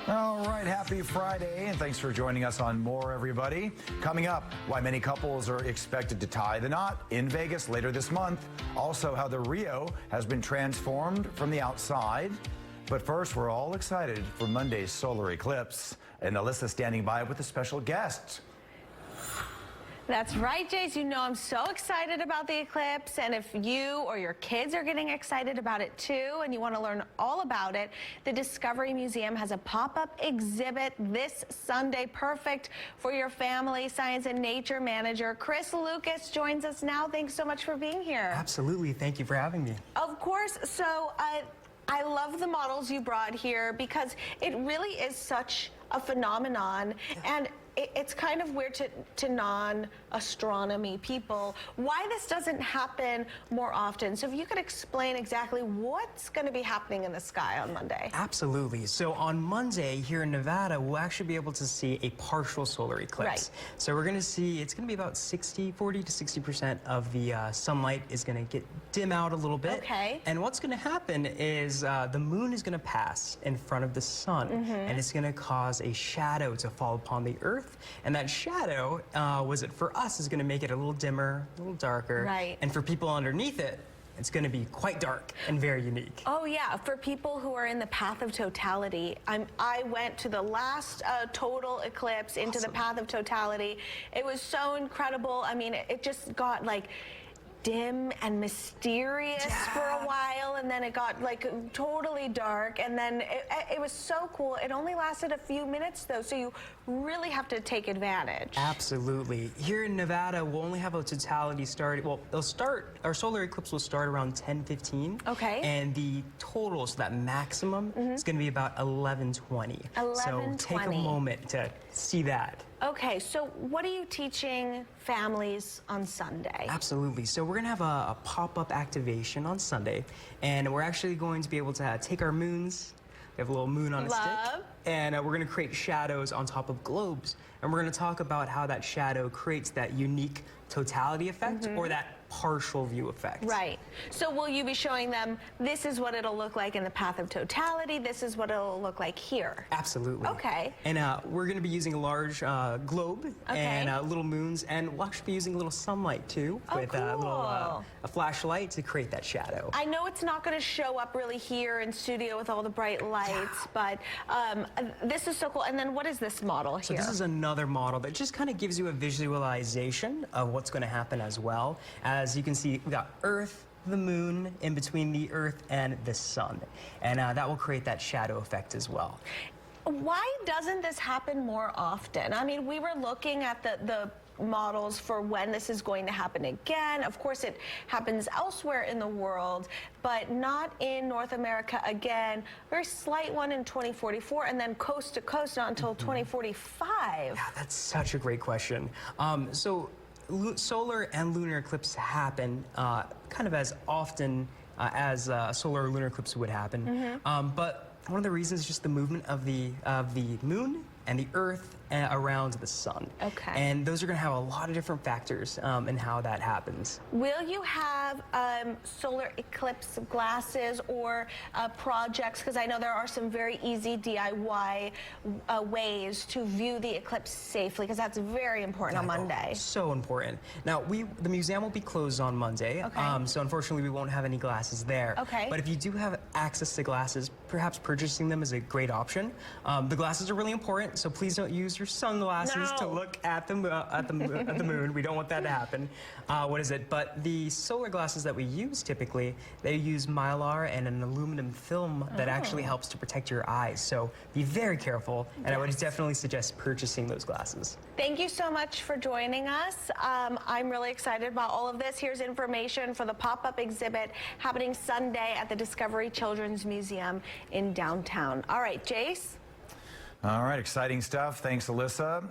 All right, happy Friday, and thanks for joining us on More, everybody. Coming up, why many couples are expected to tie the knot in Vegas later this month. Also, how the Rio has been transformed from the outside. But first, we're all excited for Monday's solar eclipse. And Alyssa standing by with a special guest. That's right, Jace. You know I'm so excited about the eclipse, and if you or your kids are getting excited about it too and you want to learn all about it, the Discovery Museum has a pop-up exhibit this Sunday, perfect for your family. Science and Nature Manager Chirs Lucas joins us now. Thanks so much for being here. Absolutely. Thank you for having me. Of course. So I love the models you brought here because it really is such a phenomenon, and it's kind of weird to non-astronomy people why this doesn't happen more often. So if you could explain exactly what's going to be happening in the sky on Monday. Absolutely. So on Monday here in Nevada, we'll actually be able to see a partial solar eclipse. Right. So we're going to see, it's going to be about 40 to 60% of the sunlight is going to get dim out a little bit. Okay. And what's going to happen is the moon is going to pass in front of the sun, and it's going to cause a shadow to fall upon the earth. And that shadow, for us, is going to make it a little dimmer, a little darker. Right. And for people underneath it, it's going to be quite dark and very unique. Oh yeah, for people who are in the path of totality. I went to the last total eclipse into the path of totality. It was so incredible. I mean, it just got like dim and mysterious for a while, and then it got like totally dark, and then it was so cool. It only lasted a few minutes though, so you really have to take advantage. Absolutely. Here in Nevada, we'll only have a totality start. Well, our solar eclipse will start around 10:15. Okay. And the total, so that maximum, is going to be about 11:20. 11:20. So take a moment to see that. Okay, so what are you teaching families on Sunday? Absolutely. So we're going to have a pop-up activation on Sunday, and we're actually going to be able to take our moons. We have a little moon on a stick, and we're going to create shadows on top of globes, and we're going to talk about how that shadow creates that unique totality effect or that partial view effect. Right. So will you be showing them, this is what it'll look like in the path of totality, this is what it'll look like here? Absolutely. Okay. And we're going to be using a large globe and little moons, and we'll actually be using a little sunlight too, with a flashlight to create that shadow. I know it's not going to show up really here in studio with all the bright lights, but this is so cool. And then what is this model here? So this is another model that just kind of gives you a visualization of what's going to happen as well. As you can see, we got Earth, the moon, in between the Earth and the sun. And that will create that shadow effect as well. Why doesn't this happen more often? I mean, we were looking at the models for when this is going to happen again. Of course, it happens elsewhere in the world, but not in North America again. Very slight one in 2044, and then coast to coast not until 2045. Yeah, that's such a great question. So solar and lunar eclipse happen kind of as often as a solar or lunar eclipse would happen. But one of the reasons is just the movement of the moon and the Earth around the sun. Okay. And those are going to have a lot of different factors in how that happens. Will you have solar eclipse glasses or projects? Because I know there are some very easy DIY ways to view the eclipse safely, because that's very important on Monday. So important. Now, the museum will be closed on Monday, so unfortunately we won't have any glasses there. Okay. But if you do have access to glasses, perhaps purchasing them is a great option. The glasses are really important, so please don't use your sunglasses to look at the moon. We don't want that to happen. But the solar glasses that we use typically, they use mylar and an aluminum film that actually helps to protect your eyes. So be very careful, and I would definitely suggest purchasing those glasses. Thank you so much for joining us. I'm really excited about all of this. Here's information for the pop-up exhibit happening Sunday at the Discovery Children's Museum in downtown. All right, Jace? All right, exciting stuff. Thanks, Alyssa.